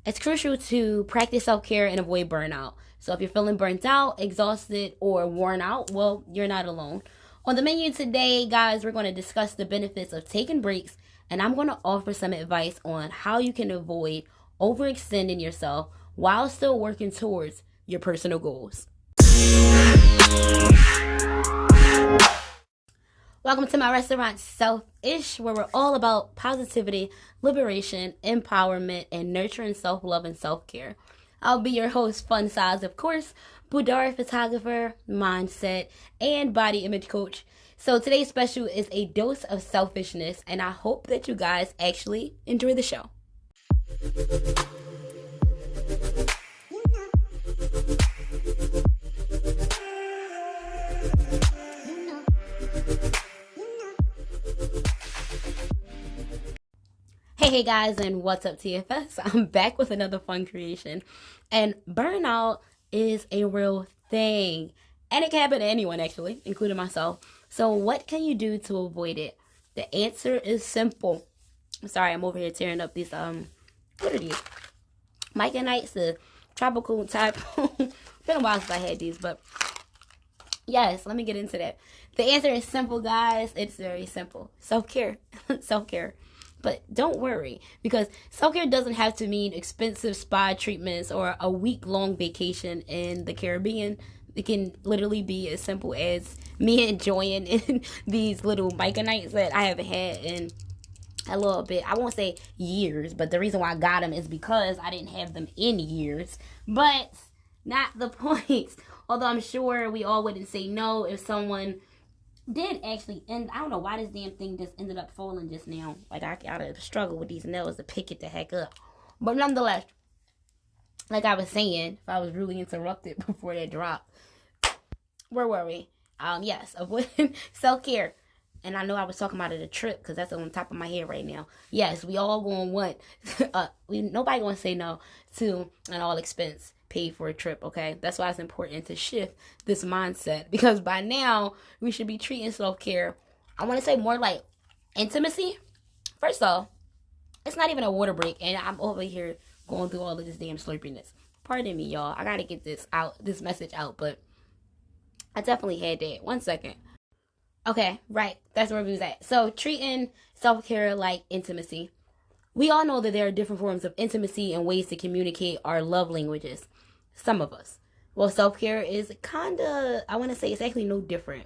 It's crucial to practice self-care and avoid burnout. So if you're feeling burnt out, exhausted, or worn out, well, you're not alone. On the menu today, guys, we're going to discuss the benefits of taking breaks, and I'm going to offer some advice on how you can avoid overextending yourself while still working towards your personal goals. Welcome to my restaurant, Selfish, where we're all about positivity, liberation, empowerment, and nurturing self-love and self-care. I'll be your host, FunSize, of course, boudoir photographer, mindset, and body image coach. So today's special is a dose of selfishness, and I hope that you guys actually enjoy the show. Hey guys, and what's up, TFS? I'm back with another fun creation. And burnout is a real thing. And it can happen to anyone, actually, including myself. So what can you do to avoid it? The answer is simple. I'm sorry, I'm over here tearing up these, what are these? Mica Nights, the tropical type. Been a while since I had these, but yes, let me get into that. The answer is simple, guys. It's very simple. Self-care. Self-care. But don't worry, because self-care doesn't have to mean expensive spa treatments or a week-long vacation in the Caribbean. It can literally be as simple as me enjoying these little Mica Nights that I haven't had in a little bit. I won't say years, but the reason why I got them is because I didn't have them in years. But not the point. Although I'm sure we all wouldn't say no if someone did actually end. I don't know why this damn thing just ended up falling just now. Like, I gotta struggle with these nails to pick it the heck up. But nonetheless, like I was saying, if I was really interrupted before that drop, where were we? Yes, avoiding self-care. And I know I was talking about it a trip because that's on top of my head right now. Yes, we all gonna want, nobody gonna say no to an all expense paid for a trip, okay? That's why it's important to shift this mindset, because by now we should be treating self-care, I want to say, more like intimacy. First off, it's not even a water break, and I'm over here going through all of this damn slurpiness. Pardon me, y'all. I gotta get this message out, but I definitely had that. 1 second. Okay, right. That's where we was at. So, treating self-care like intimacy. We all know that there are different forms of intimacy and ways to communicate our love languages. Some of us. Well, self-care is kind of, I want to say, it's actually no different.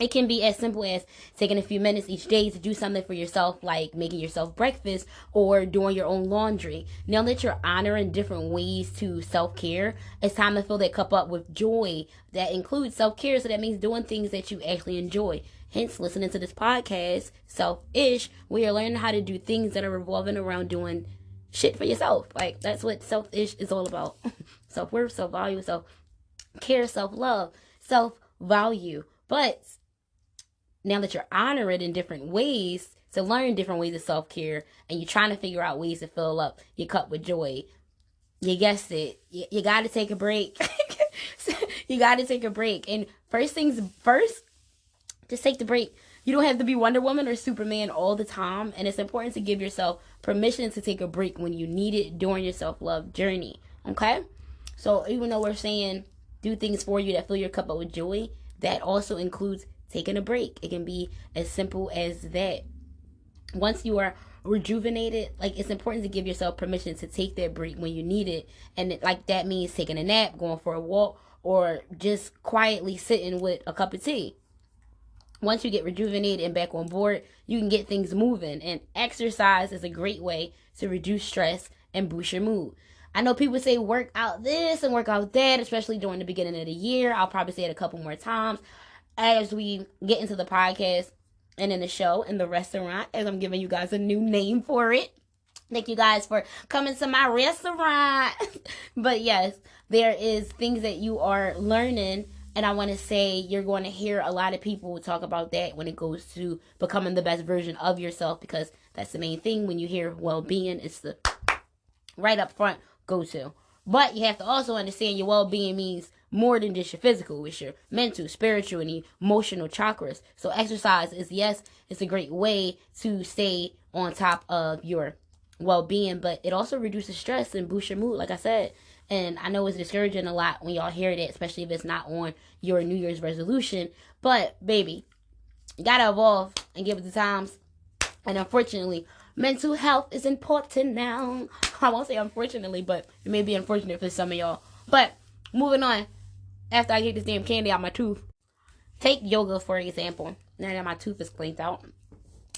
It can be as simple as taking a few minutes each day to do something for yourself, like making yourself breakfast or doing your own laundry. Now that you're honoring different ways to self-care, it's time to fill that cup up with joy that includes self-care. So that means doing things that you actually enjoy. Hence, listening to this podcast, Selfish, we are learning how to do things that are revolving around doing shit for yourself. Like, that's what Selfish is all about. Self-worth, self-value, self-care, self-love, self-value. But now that you're honoring it in different ways, to learn different ways of self-care, and you're trying to figure out ways to fill up your cup with joy, you guessed it. You got to take a break. You got to take a break. And first things first, just take the break. You don't have to be Wonder Woman or Superman all the time. And it's important to give yourself permission to take a break when you need it during your self-love journey. Okay? So even though we're saying do things for you that fill your cup up with joy, that also includes taking a break. It can be as simple as that. Once you are rejuvenated, like, it's important to give yourself permission to take that break when you need it. And that means taking a nap, going for a walk, or just quietly sitting with a cup of tea. Once you get rejuvenated and back on board, you can get things moving. And exercise is a great way to reduce stress and boost your mood. I know people say work out this and work out that, especially during the beginning of the year. I'll probably say it a couple more times as we get into the podcast and in the show, in the restaurant, as I'm giving you guys a new name for it. Thank you guys for coming to my restaurant. But yes, there is things that you are learning. And I want to say you're going to hear a lot of people talk about that when it goes to becoming the best version of yourself, because that's the main thing. When you hear well-being, it's the right up front go-to. But you have to also understand your well-being means more than just your physical. It's your mental, spiritual, and emotional chakras. So exercise is, yes, it's a great way to stay on top of your well-being, but it also reduces stress and boosts your mood, like I said. And I know it's discouraging a lot when y'all hear that, especially if it's not on your New Year's resolution. But, baby, you gotta evolve and give it the times. And unfortunately, mental health is important now. I won't say unfortunately, but it may be unfortunate for some of y'all. But, moving on, after I get this damn candy out my tooth, take yoga, for example. Now that my tooth is cleaned out.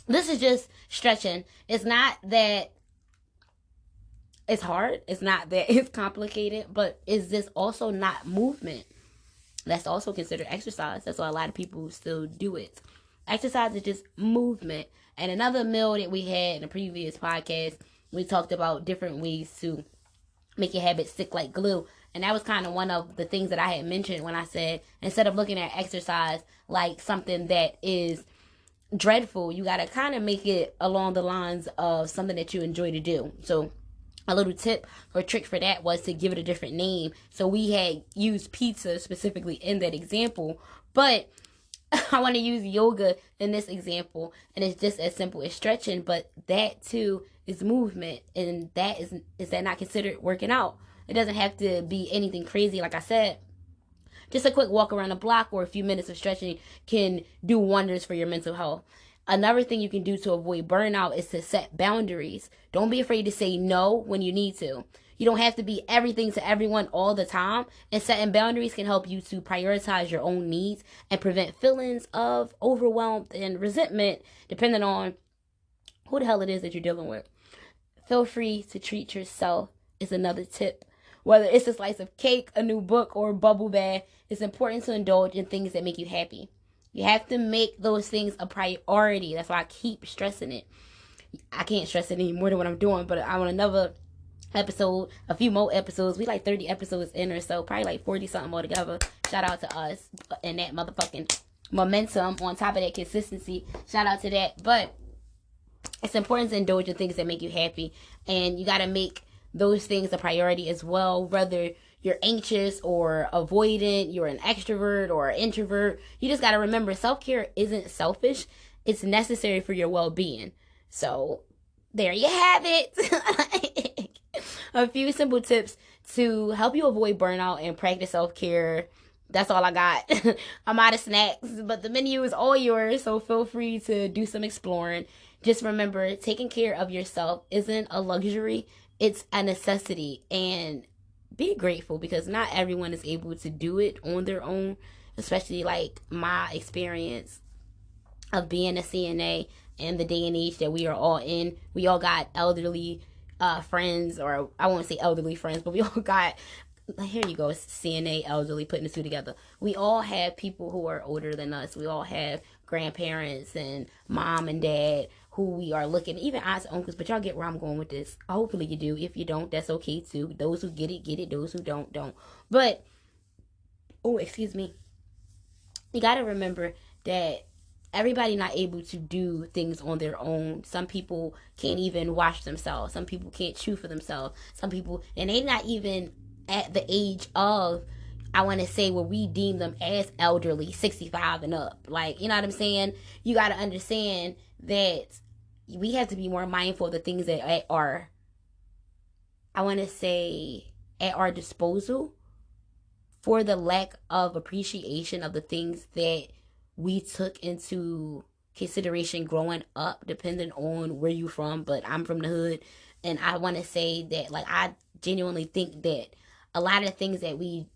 This is just stretching. It's not that it's hard. It's not that it's complicated. But is this also not movement? That's also considered exercise. That's why a lot of people still do it. Exercise is just movement. And another meal that we had in a previous podcast, we talked about different ways to make your habits stick like glue. And that was kind of one of the things that I had mentioned when I said, instead of looking at exercise like something that is dreadful, you got to kind of make it along the lines of something that you enjoy to do. So a little tip or trick for that was to give it a different name. So we had used pizza specifically in that example, but I want to use yoga in this example, and it's just as simple as stretching, but that too is movement, and that is that not considered working out? It doesn't have to be anything crazy, like I said. Just a quick walk around the block or a few minutes of stretching can do wonders for your mental health. Another thing you can do to avoid burnout is to set boundaries. Don't be afraid to say no when you need to. You don't have to be everything to everyone all the time. And setting boundaries can help you to prioritize your own needs and prevent feelings of overwhelm and resentment, depending on who the hell it is that you're dealing with. Feel free to treat yourself is another tip. Whether it's a slice of cake, a new book, or a bubble bath, it's important to indulge in things that make you happy. You have to make those things a priority. That's why I keep stressing it. I can't stress it any more than what I'm doing, but I want another episode, a few more episodes. We like 30 episodes in or so, probably like 40 something altogether. Shout out to us and that motherfucking momentum on top of that consistency. Shout out to that. But it's important to indulge in things that make you happy, and you got to make those things a priority as well, whether you're anxious or avoidant, you're an extrovert or an introvert. You just got to remember, self-care isn't selfish. It's necessary for your well-being. So there you have it. A few simple tips to help you avoid burnout and practice self-care. That's all I got. I'm out of snacks, but the menu is all yours, so feel free to do some exploring. Just remember, taking care of yourself isn't a luxury. It's a necessity, and be grateful because not everyone is able to do it on their own, especially like my experience of being a CNA and the day and age that we are all in. We all got elderly friends, or I won't say elderly friends, but we all got, here you go, CNA, elderly, putting the two together. We all have people who are older than us. We all have grandparents and mom and dad who we are looking, even aunts and uncles, but y'all get where I'm going with this. Hopefully you do. If you don't, that's okay too. Those who get it, get it. Those who don't, don't. But, excuse me. You got to remember that everybody not able to do things on their own. Some people can't even wash themselves. Some people can't chew for themselves. Some people, and they not even at the age of, I want to say, where we deem them as elderly, 65 and up. Like, you know what I'm saying? You got to understand that we have to be more mindful of the things that are, I want to say, at our disposal, for the lack of appreciation of the things that we took into consideration growing up, depending on where you from. But I'm from the hood, and I want to say that, like, I genuinely think that a lot of things that we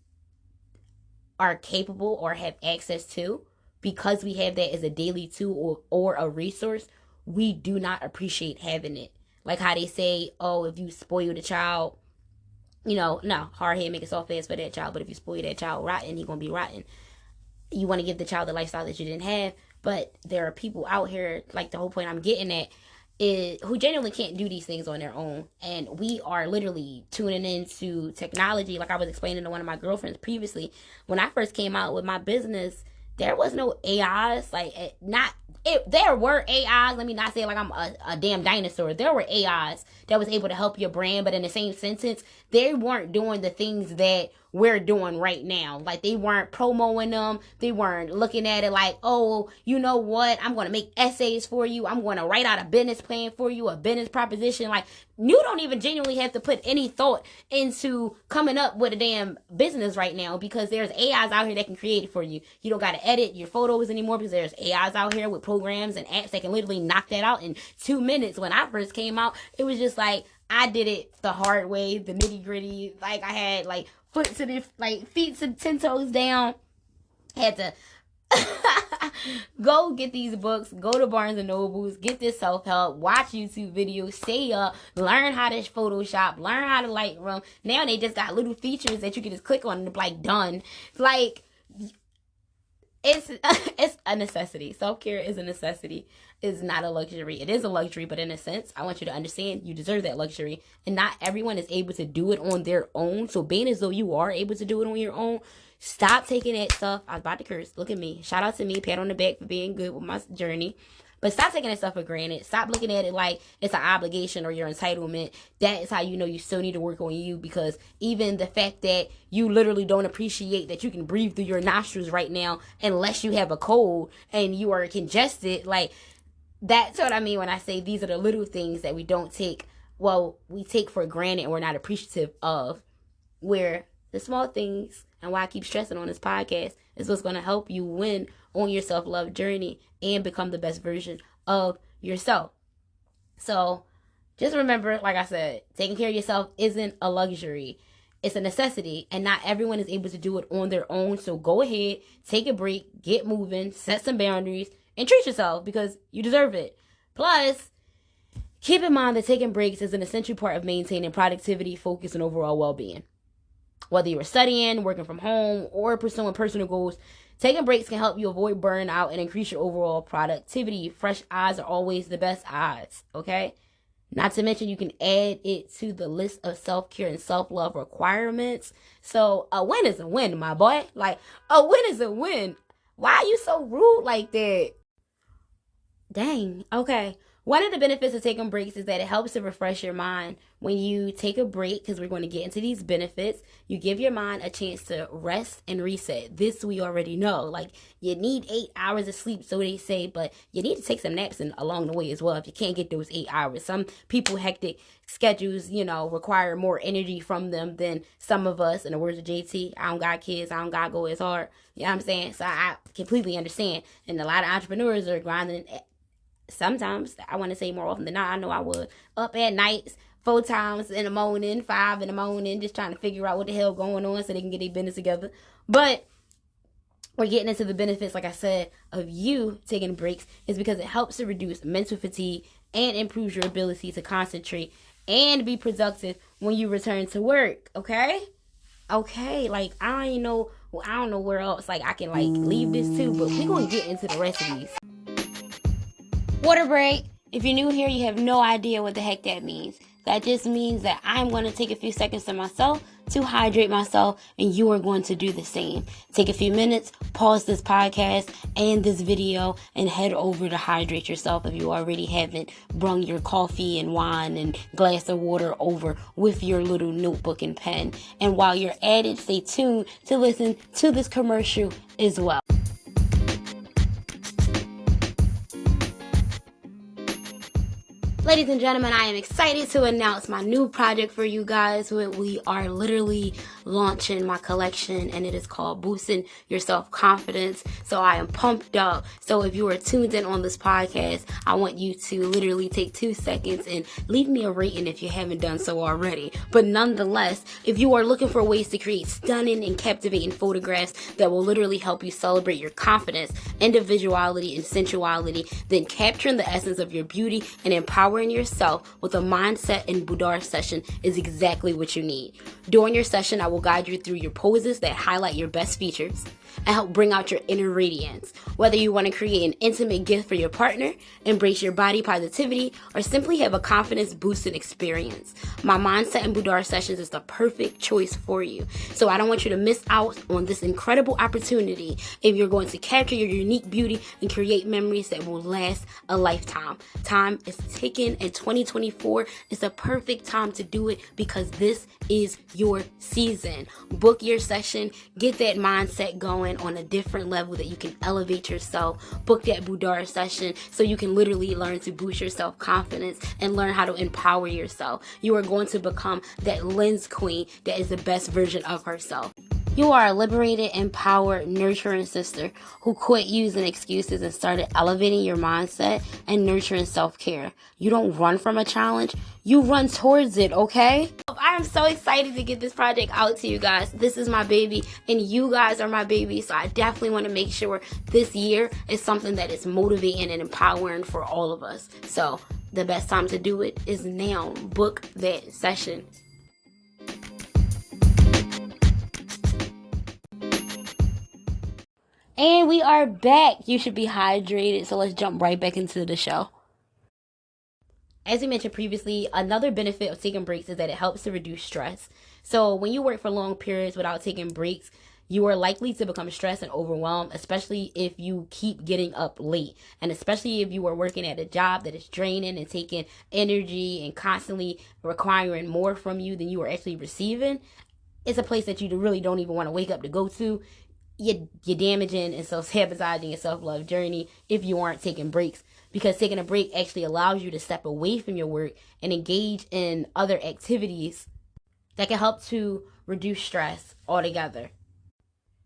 are capable or have access to, because we have that as a daily tool or a resource, we do not appreciate having it. Like how they say, oh, if you spoil the child, you know, no, hard head make it soft fast for that child, but if you spoil that child rotten, he gonna be rotten. You want to give the child the lifestyle that you didn't have, but there are people out here, like the whole point I'm getting at is, who genuinely can't do these things on their own, and we are literally tuning into technology. Like I was explaining to one of my girlfriends previously, when I first came out with my business, there was no AIs, there were AIs, let me not say like I'm a damn dinosaur. There were AIs that was able to help your brand, but in the same sentence, they weren't doing the things that we're doing right now. Like, they weren't promoting them. They weren't looking at it like, oh, you know what? I'm going to make essays for you. I'm going to write out a business plan for you, a business proposition. Like, you don't even genuinely have to put any thought into coming up with a damn business right now, because there's AIs out here that can create it for you. You don't got to edit your photos anymore, because there's AIs out here with programs and apps that can literally knock that out in 2 minutes. When I first came out, it was just like, I did it the hard way, the nitty gritty. Like, I had like feet to 10 toes down. Had to go get these books, go to Barnes and Nobles, get this self-help, watch YouTube videos, stay up, learn how to Photoshop, learn how to Lightroom. Now they just got little features that you can just click on and like done. Like, it's a necessity. Self-care is a necessity. It's not a luxury. It is a luxury, but in a sense, I want you to understand you deserve that luxury. And not everyone is able to do it on their own. So being as though you are able to do it on your own, stop taking that stuff. I was about to curse. Look at me. Shout out to me. Pat on the back for being good with my journey. But stop taking that stuff for granted. Stop looking at it like it's an obligation or your entitlement. That is how you know you still need to work on you, because even the fact that you literally don't appreciate that you can breathe through your nostrils right now unless you have a cold and you are congested, like, that's what I mean when I say these are the little things that we don't take, we take for granted and we're not appreciative of, where the small things, and why I keep stressing on this podcast, is what's going to help you win on your self-love journey and become the best version of yourself. So just remember, like I said, taking care of yourself isn't a luxury. It's a necessity, and not everyone is able to do it on their own. So go ahead, take a break, get moving, set some boundaries, and treat yourself, because you deserve it. Plus, keep in mind that taking breaks is an essential part of maintaining productivity, focus, and overall well-being. Whether you are studying, working from home, or pursuing personal goals, taking breaks can help you avoid burnout and increase your overall productivity. Fresh eyes are always the best eyes, okay? Not to mention, you can add it to the list of self-care and self-love requirements. So a win is a win, my boy. Like, a win is a win. Why are you so rude like that? Dang. Okay. One of the benefits of taking breaks is that it helps to refresh your mind. When you take a break, because we're going to get into these benefits, you give your mind a chance to rest and reset. This we already know. Like, you need 8 hours of sleep, so they say, but you need to take some naps along the way as well if you can't get those 8 hours. Some people, hectic schedules, require more energy from them than some of us. In the words of JT, I don't got kids, I don't got to go as hard. You know what I'm saying? So I completely understand. And a lot of entrepreneurs are grinding. Sometimes, I want to say more often than not, I know I would, up at nights 4 times in the morning, 5 in the morning, just trying to figure out what the hell going on so they can get their business together. But we're getting into the benefits, like I said, of you taking breaks, is because it helps to reduce mental fatigue and improves your ability to concentrate and be productive when you return to work. Okay, like, I don't know where else like I can like leave this to, but we're gonna get into the rest of these. Water break. If you're new here, you have no idea what the heck that means. That just means that I'm going to take a few seconds to myself to hydrate myself, and you are going to do the same. Take a few minutes, pause this podcast and this video, and head over to hydrate yourself if you already haven't brung your coffee and wine and glass of water over with your little notebook and pen. And while you're at it, stay tuned to listen to this commercial as well. Ladies and gentlemen, I am excited to announce my new project for you guys. We are literally launching my collection, and it is called Boosting Your Self-Confidence. So I am pumped up. So if you are tuned in on this podcast, I want you to literally take 2 seconds and leave me a rating if you haven't done so already. But nonetheless, if you are looking for ways to create stunning and captivating photographs that will literally help you celebrate your confidence, individuality, and sensuality, then capturing the essence of your beauty and empowering yourself with a mindset and boudoir session is exactly what you need. During your session, I will guide you through your poses that highlight your best features, and help bring out your inner radiance. Whether you want to create an intimate gift for your partner, embrace your body positivity, or simply have a confidence boosting experience, my mindset and boudoir sessions is the perfect choice for you. So I don't want you to miss out on this incredible opportunity if you're going to capture your unique beauty and create memories that will last a lifetime. Time is ticking, and 2024 is the perfect time to do it because this is your season. Book your session, get that mindset going on a different level that you can elevate yourself. Book that boudoir session so you can literally learn to boost your self-confidence and learn how to empower yourself. You are going to become that lens queen that is the best version of herself. You are a liberated, empowered, nurturing sister who quit using excuses and started elevating your mindset and nurturing self-care. You don't run from a challenge, you run towards it, okay? I am so excited to get this project out to you guys. This is my baby, and you guys are my baby, so I definitely want to make sure this year is something that is motivating and empowering for all of us. So the best time to do it is now. Book that session. And we are back. You should be hydrated, so let's jump right back into the show. As we mentioned previously, another benefit of taking breaks is that it helps to reduce stress. So when you work for long periods without taking breaks, you are likely to become stressed and overwhelmed, especially if you keep getting up late. And especially if you are working at a job that is draining and taking energy and constantly requiring more from you than you are actually receiving. It's a place that you really don't even want to wake up to go to. You're damaging and self-sabotaging your self-love journey if you aren't taking breaks, because taking a break actually allows you to step away from your work and engage in other activities that can help to reduce stress altogether,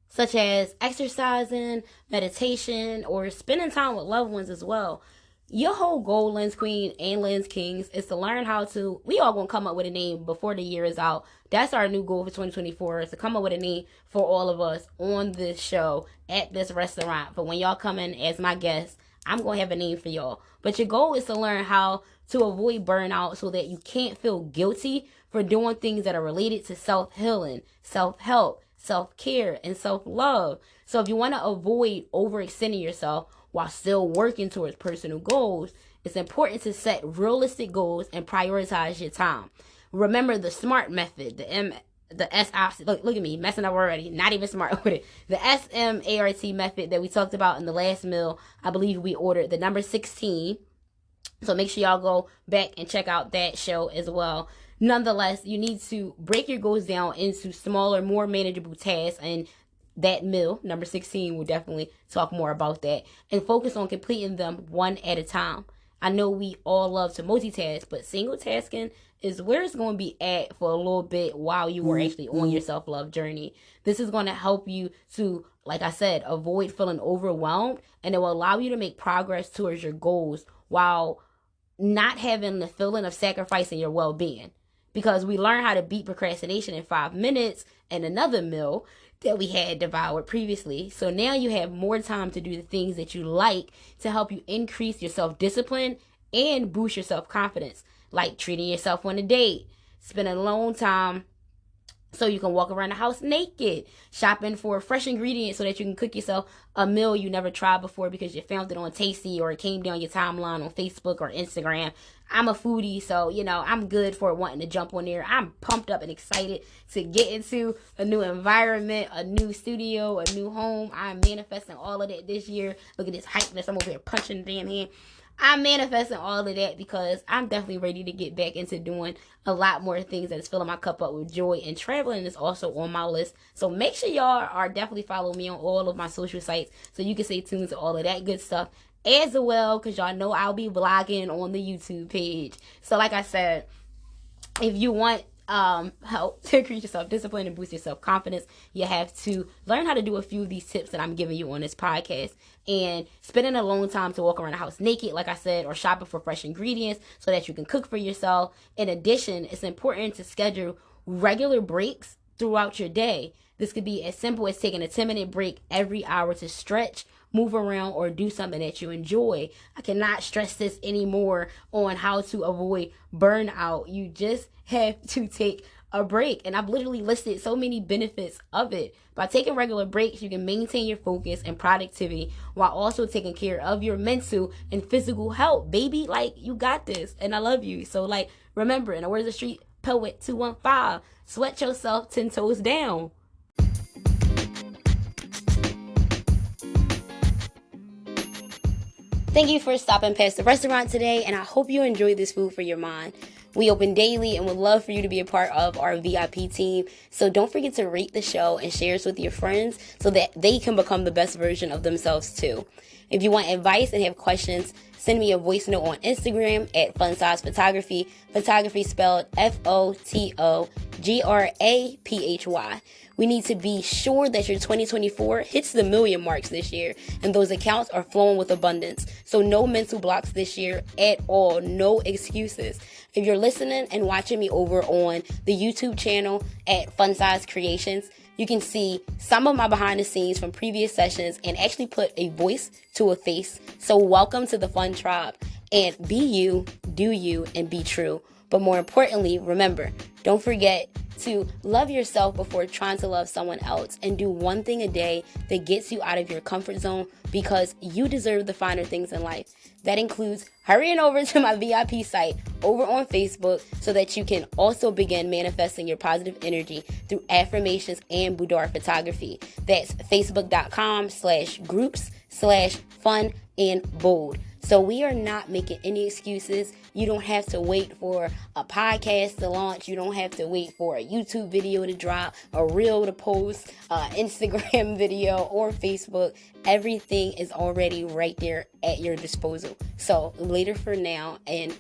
such as exercising, meditation, or spending time with loved ones as well. Your whole goal, Lens Queen and Lens Kings, is to learn how to, we all gonna come up with a name before the year is out. That's our new goal for 2024, is to come up with a name for all of us on this show at this restaurant. But when y'all come in as my guests, I'm gonna have a name for y'all. But your goal is to learn how to avoid burnout so that you can't feel guilty for doing things that are related to self-healing, self-help, self-care, and self-love. So if you want to avoid overextending yourself while still working towards personal goals, it's important to set realistic goals and prioritize your time. Remember the SMART method, the S option. Look at me messing up already. Not even smart with it. The SMART method that we talked about in the last meal. I believe we ordered the number 16. So make sure y'all go back and check out that show as well. Nonetheless, you need to break your goals down into smaller, more manageable tasks, and that meal, number 16, will definitely talk more about that, and focus on completing them one at a time. I know we all love to multitask, but single tasking is where it's going to be at for a little bit while you are actually on your self-love journey. This is going to help you to, like I said, avoid feeling overwhelmed, and it will allow you to make progress towards your goals while not having the feeling of sacrificing your well-being. Because we learn how to beat procrastination in 5 minutes and another meal that we had devoured previously. So now you have more time to do the things that you like to help you increase your self-discipline and boost your self-confidence, like treating yourself on a date, spending alone time so you can walk around the house naked, shopping for fresh ingredients so that you can cook yourself a meal you never tried before because you found it on Tasty or it came down your timeline on Facebook or Instagram. I'm a foodie, so, I'm good for wanting to jump on there. I'm pumped up and excited to get into a new environment, a new studio, a new home. I'm manifesting all of that this year. Look at this hypeness. I'm over here punching the damn hand. I'm manifesting all of that because I'm definitely ready to get back into doing a lot more things that is filling my cup up with joy, and traveling is also on my list. So make sure y'all are definitely following me on all of my social sites so you can stay tuned to all of that good stuff as well, because y'all know I'll be vlogging on the YouTube page. So like I said, if you want help to increase your self-discipline and boost your self-confidence, you have to learn how to do a few of these tips that I'm giving you on this podcast. And spending a long time to walk around the house naked, like I said, or shopping for fresh ingredients so that you can cook for yourself. In addition, it's important to schedule regular breaks throughout your day. This could be as simple as taking a 10-minute break every hour to stretch, move around, or do something that you enjoy. I cannot stress this anymore on how to avoid burnout. You just have to take a break. And I've literally listed so many benefits of it. By taking regular breaks, you can maintain your focus and productivity while also taking care of your mental and physical health. Baby, like, you got this. And I love you. So, like, remember, in the words of Street Poet 215, sweat yourself 10 toes down. Thank you for stopping past the restaurant today, and I hope you enjoyed this food for your mind. We open daily and would love for you to be a part of our VIP team. So don't forget to rate the show and share us with your friends so that they can become the best version of themselves too. If you want advice and have questions, send me a voice note on Instagram at FunSize Photography. Photography spelled FOTOGRAPHY. We need to be sure that your 2024 hits the million marks this year, and those accounts are flowing with abundance. So no mental blocks this year at all. No excuses. If you're listening and watching me over on the YouTube channel at FunSize Creations, you can see some of my behind the scenes from previous sessions and actually put a voice to a face. So welcome to the Fun Tribe. And be you, do you, and be true. But more importantly, remember, don't forget to love yourself before trying to love someone else, and do one thing a day that gets you out of your comfort zone, because you deserve the finer things in life. That includes hurrying over to my VIP site over on Facebook so that you can also begin manifesting your positive energy through affirmations and boudoir photography. That's facebook.com/groups/fun and bold. So we are not making any excuses. You don't have to wait for a podcast to launch. You don't have to wait for a YouTube video to drop, a reel to post, Instagram video, or Facebook. Everything is already right there at your disposal. So later for now, and